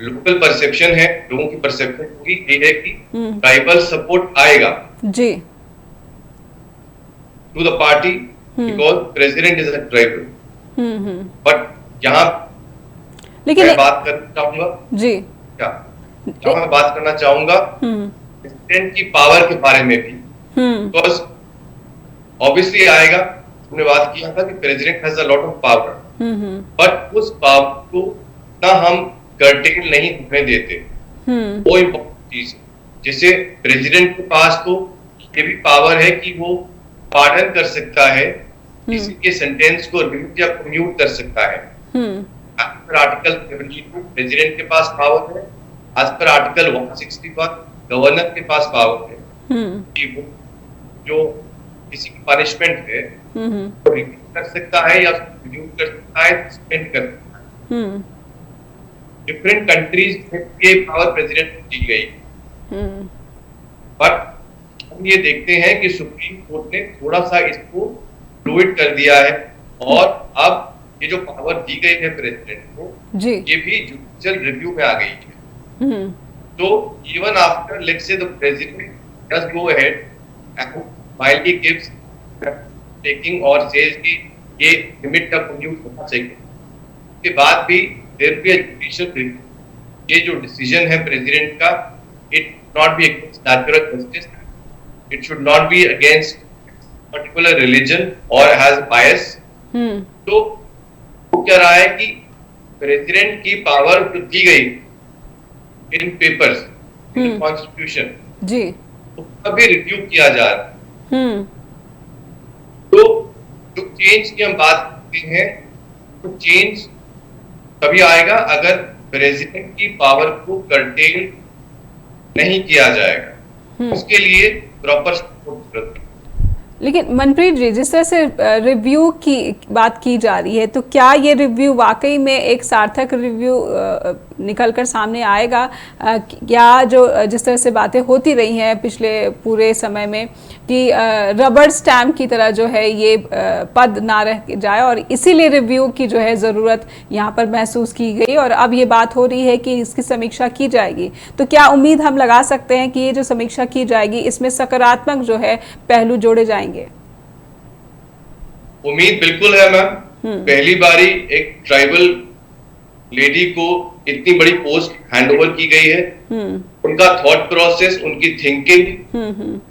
लोकल परसेप्शन है, लोगों की परसेप्शन होगी ये है कि ट्राइबल सपोर्ट आएगा जी to the party because president is a tribal. But यहाँ लेकिन मैं बात करना चाहूंगा जी, क्या मैं बात करना चाहूंगा प्रेसिडेंट की पावर के बारे में भी, बिकॉज ऑब्वियसली आएगा। हमने बात किया था कि president has a lot of power, but उस पावर को ना हम कर्टेल नहीं होने देते, वो इम्पोर्टेंट चीज है। जैसे प्रेसिडेंट के पास तो ये भी पावर है कि वो पार्डन कर सकता है, किसी के सेंटेंस को रिव्यू या कम्यूट कर सकता है। आर्टिकल 72 प्रेसिडेंट के पास पावर है, एज पर आर्टिकल 161 गवर्नर के पास पावर है कि वो जो किसी की पनिशमेंट है वो रिव्यू कर सकता है या रिव्यू कर सकता है, सस्पेंड कर सकता है। डिफरेंट कंट्रीज में ये पावर प्रेसिडेंट को दी गई, बट हम ये देखते हैं कि सुप्रीम कोर्ट ने थोड़ा सा इसको फ्लूइड कर दिया है और अब ये जो पावर दी गई है प्रेसिडेंट को ये भी जुडिशियल रिव्यू में आ गई है। तो even after let's say the president just go ahead and while he gives taking और सेज कि ये लिमिट तक यूज होना चाहिए, उसके बाद भी there be a judicial review. ये जो डिसीजन है प्रेसिडेंट का, it not be against natural justice, it should not be against particular religion और हैज बायस। तो वो क्या रहा है कि प्रेसिडेंट की पावर जो दी गई इन पेपर्स इन कॉन्स्टिट्यूशन जी उसका भी रिव्यू किया जा रहा है। तो जो चेंज की हम बात करते हैं तो चेंज तभी आएगा अगर प्रेसिडेंट की पावर को कर्टेल नहीं किया जाएगा, उसके लिए प्रॉपर सपोर्ट। लेकिन मनप्रीत जी, जिस तरह से रिव्यू की बात की जा रही है, तो क्या ये रिव्यू वाकई में एक सार्थक रिव्यू निकलकर सामने आएगा? क्या जो जिस तरह से बातें होती रही हैं पिछले पूरे समय में कि रबर स्टैम्प की तरह जो है ये पद ना रह जाए और इसीलिए रिव्यू की जो है ज़रूरत यहाँ पर महसूस की गई और अब ये बात हो रही है कि इसकी समीक्षा की जाएगी, तो क्या उम्मीद हम लगा सकते हैं कि ये जो समीक्षा की जाएगी इसमें सकारात्मक जो है पहलू जोड़े जाएंगे? उम्मीद बिल्कुल है मैम। पहली बारी एक ट्राइबल लेडी को इतनी बड़ी पोस्ट हैंडओवर की गई है। उनका थॉट प्रोसेस, उनकी थिंकिंग,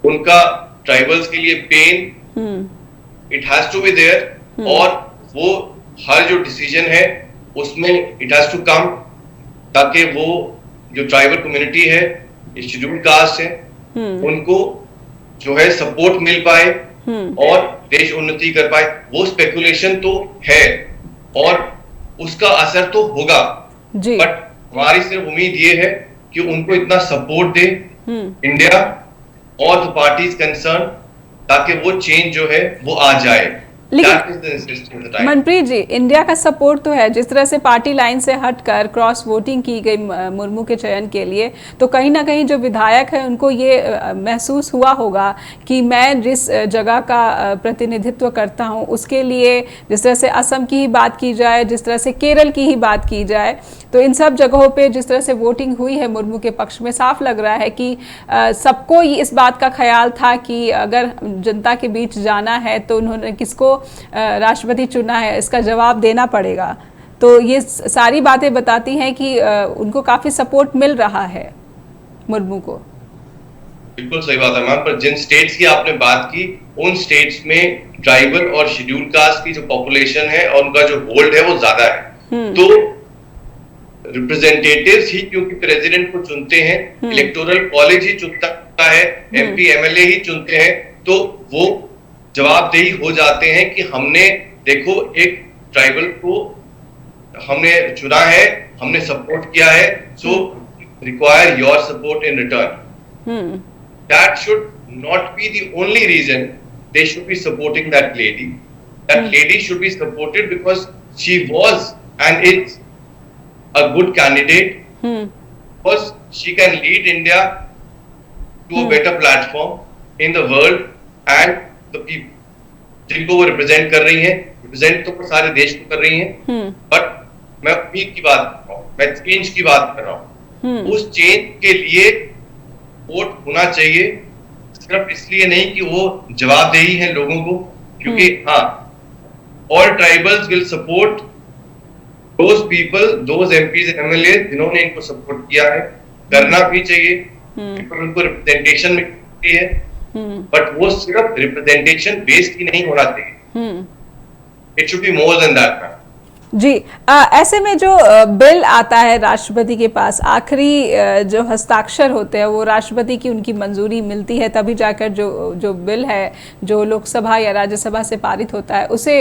उनका ट्राइबल्स के लिए pain, it has to be there, और वो हर जो डिसीजन है उसमें इट हैज टू कम, ताकि वो जो ट्राइबल कम्युनिटी है, शेड्यूल्ड कास्ट है, उनको जो है सपोर्ट मिल पाए और देश उन्नति कर पाए। वो स्पेकुलेशन तो है और उसका असर तो होगा, बट हमारी सिर्फ उम्मीद ये है कि उनको इतना सपोर्ट दे इंडिया और द पार्टीज कंसर्न, ताकि वो चेंज जो है वो आ जाए। लेकिन मनप्रीत जी, इंडिया का सपोर्ट तो है, जिस तरह से पार्टी लाइन से हटकर क्रॉस वोटिंग की गई मुर्मू के चयन के लिए, तो कहीं ना कहीं जो विधायक है उनको ये महसूस हुआ होगा कि मैं जिस जगह का प्रतिनिधित्व करता हूं उसके लिए, जिस तरह से असम की ही बात की जाए, जिस तरह से केरल की ही बात की जाए, तो इन सब जगहों पे जिस तरह से वोटिंग हुई है मुर्मू के पक्ष में, साफ लग रहा है कि सबको इस बात का ख्याल था कि अगर जनता के बीच जाना है तो उन्होंने किसको राष्ट्रपति चुना है इसका जवाब देना पड़ेगा। तो ये सारी बातें बताती हैं कि उनको काफी सपोर्ट मिल रहा है मुर्मू को। बिल्कुल सही बात है मैम, पर जिन स्टेट्स की आपने बात की, उन स्टेट्स में ट्राइबल और शेड्यूल कास्ट की जो पॉपुलेशन है और उनका जो होल्ड है वो ज्यादा है। तो रिप्रेजेंटेटिव्स ही क्योंकि प्रेसिडेंट को चुनते हैं, इलेक्टोरल कॉलेज ही चुनता है, एमपी एमएलए ही चुनते हैं, तो वो जवाबदेही हो जाते हैं कि हमने देखो एक ट्राइबल को हमने चुना है, हमने सपोर्ट किया है, so require your support in return. That should not be the only reason they should be supporting that lady. That lady should be supported because she was and is a good candidate, because she can lead India to a better platform in the world and the people जिनको वो represent कर रही हैं, represent तो सारे देश को कर रही हैं, बट मैं उम्मीद की बात कर रहा हूँ, मैं चेंज की बात कर रहा हूँ। उस चेंज के लिए वोट होना चाहिए, सिर्फ इसलिए नहीं कि वो जवाबदेही है लोगों को, क्योंकि हाँ, all tribals will support those people, those MPs and MLAs जिन्होंने इनको सपोर्ट किया है, करना भी चाहिए, उनको रिप्रेजेंटेशन मिलती है, बट वो सिर्फ रिप्रेजेंटेशन बेस्ड ही नहीं होना चाहिए, it should be more than that. जी, ऐसे में जो बिल आता है राष्ट्रपति के पास, आखिरी जो हस्ताक्षर होते हैं वो राष्ट्रपति की उनकी मंजूरी मिलती है, तभी जाकर जो बिल है जो लोकसभा या राज्यसभा से पारित होता है उसे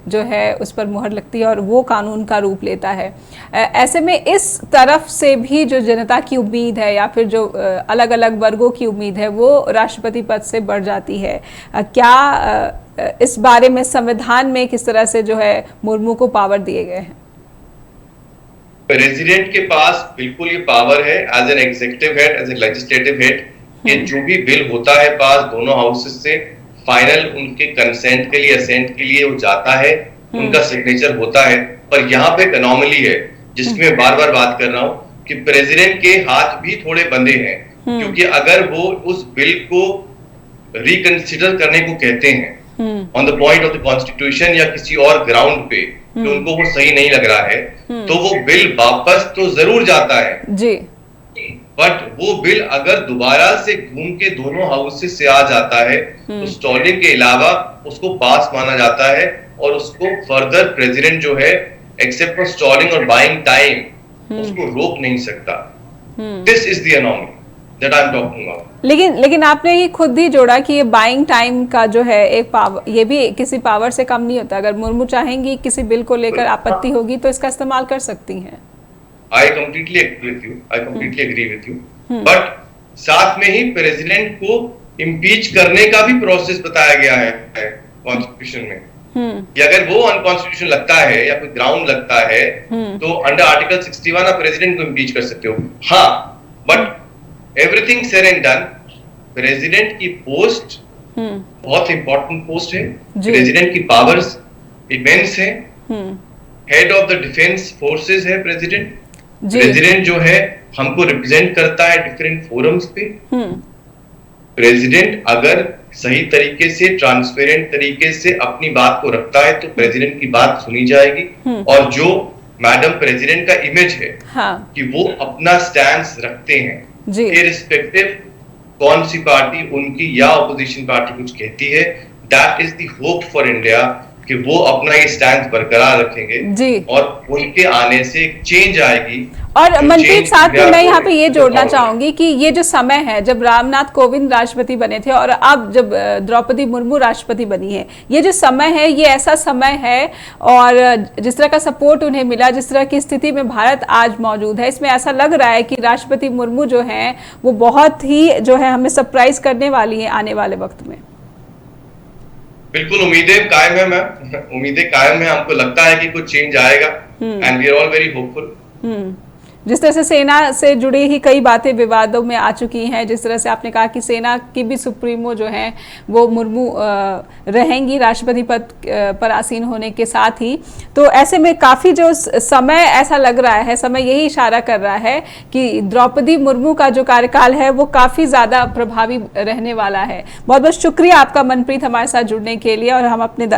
जो है उस पर मुहर लगती है और वो कानून का रूप लेता है। ऐसे में इस तरफ से भी जो जनता की उम्मीद है या फिर जो अलग अलग वर्गों की उम्मीद है वो राष्ट्रपति पद से बढ़ जाती है। क्या इस बारे में संविधान में किस तरह से जो है मुर्मू को पावर दिए गए हैं? प्रेसिडेंट के पास बिल्कुल ये पावर है as an executive head, as a legislative head, कि जो भी बिल होता है पास दोनों हाउसेस से, फाइनल उनके कंसेंट के लिए, असेंट के लिए वो जाता है, उनका सिग्नेचर होता है। पर यहाँ पे एक एनोमली है जिसकी मैं बार बार बात कर रहा हूँ कि प्रेसिडेंट के हाथ भी थोड़े बंधे हैं, क्योंकि अगर वो उस बिल को रिकंसिडर करने को कहते हैं on the point of the constitution या किसी और ग्राउंड पे कि उनको वो सही नहीं लग रहा है, तो वो बिल वापस तो जरूर जाता है जी, बट वो बिल अगर दोबारा से घूम के दोनों हाउसेस से आ जाता है तो स्टॉलिंग के अलावा उसको पास माना जाता है और उसको फर्दर प्रेसिडेंट जो है एक्सेप्ट फॉर स्टॉलिंग और बाइंग टाइम उसको रोक नहीं सकता। This is the anomaly that I am talking about. लेकिन आपने ये खुद ही जोड़ा कि ये बाइंग टाइम का जो है एक पावर, ये भी किसी पावर से कम नहीं होता। अगर मुर्मू चाहेंगी, किसी बिल को लेकर आपत्ति होगी तो इसका इस्तेमाल कर सकती हैं। I completely agree with you. I completely agree with you. But साथ में ही प्रेसिडेंट को इम्पीच करने का भी प्रोसेस बताया गया है कॉन्स्टिट्यूशन में कि अगर वो अनकॉन्स्टिट्यूशन लगता है या कोई ग्राउंड लगता है तो अंडर आर्टिकल 61 आप प्रेसिडेंट को इम्पीच कर सकते हो। हाँ, but everything said and done, president की पोस्ट बहुत इंपॉर्टेंट पोस्ट है। प्रेसिडेंट की पावर्स इमेंस है। Head of the defence forces है प्रेसिडेंट। प्रेसिडेंट जो है हमको रिप्रेजेंट करता है डिफरेंट फोरम्स पे। प्रेसिडेंट अगर सही तरीके से, ट्रांसपेरेंट तरीके से अपनी बात को रखता है तो प्रेसिडेंट की बात सुनी जाएगी। और जो मैडम प्रेसिडेंट का इमेज है कि वो अपना स्टैंड रखते हैं इररिस्पेक्टिव कौन सी पार्टी उनकी या ऑपोजिशन पार्टी कुछ कहती है, that is the hope for India कि वो अपना ये स्टैंड बरकरार रखेंगे जी। और उनके आने से एक चेंज आएगी। और मनप्रीत, साथ में मैं यहाँ पे ये जोड़ना चाहूंगी कि ये जो समय है जब रामनाथ कोविंद राष्ट्रपति बने थे और अब जब द्रौपदी मुर्मू राष्ट्रपति बनी है, ये जो समय है ये ऐसा समय है और जिस तरह का सपोर्ट उन्हें मिला, जिस तरह की स्थिति में भारत आज मौजूद है, इसमें ऐसा लग रहा है कि राष्ट्रपति मुर्मू जो है वो बहुत ही जो है हमें सरप्राइज करने वाली है आने वाले वक्त में। बिल्कुल उम्मीदें कायम है मैम, उम्मीदें कायम है। हमको लगता है कि कुछ चेंज आएगा and we are all very hopeful. जिस तरह से सेना से जुड़ी ही कई बातें विवादों में आ चुकी हैं, जिस तरह से आपने कहा कि सेना की भी सुप्रीमो जो है वो मुर्मू रहेंगी राष्ट्रपति पद पर आसीन होने के साथ ही, तो ऐसे में काफ़ी जो समय ऐसा लग रहा है, समय यही इशारा कर रहा है कि द्रौपदी मुर्मू का जो कार्यकाल है वो काफ़ी ज़्यादा प्रभावी रहने वाला है। बहुत बहुत शुक्रिया आपका मनप्रीत हमारे साथ जुड़ने के लिए, और हम अपने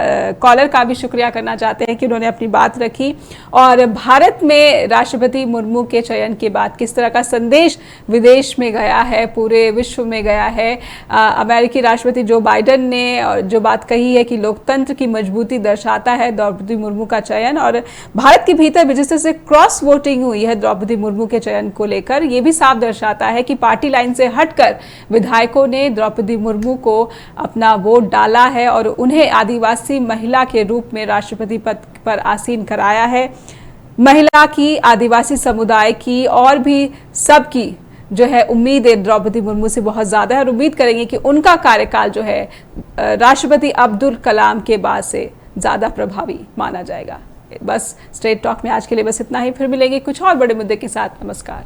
कॉलर का भी शुक्रिया करना चाहते हैं कि उन्होंने अपनी बात रखी और भारत में राष्ट्रपति मुर्मू के चयन के बाद किस तरह का संदेश विदेश में गया है, पूरे विश्व में गया है। अमेरिकी राष्ट्रपति जो बाइडेन ने जो बात कही है कि लोकतंत्र की मजबूती दर्शाता है द्रौपदी मुर्मू का चयन, और भारत के भीतर भी जिस तरह से क्रॉस वोटिंग हुई है द्रौपदी मुर्मू के चयन को लेकर, ये भी साफ दर्शाता है कि पार्टी लाइन से हटकर विधायकों ने द्रौपदी मुर्मू को अपना वोट डाला है और उन्हें आदिवासी महिला के रूप में राष्ट्रपति पद पर आसीन कराया है। महिला की, आदिवासी समुदाय की और भी सबकी जो है उम्मीद है द्रौपदी मुर्मू से बहुत ज़्यादा है और उम्मीद करेंगे कि उनका कार्यकाल जो है राष्ट्रपति अब्दुल कलाम के बाद से ज़्यादा प्रभावी माना जाएगा। बस स्ट्रेट टॉक में आज के लिए बस इतना ही, फिर मिलेंगे कुछ और बड़े मुद्दे के साथ। नमस्कार।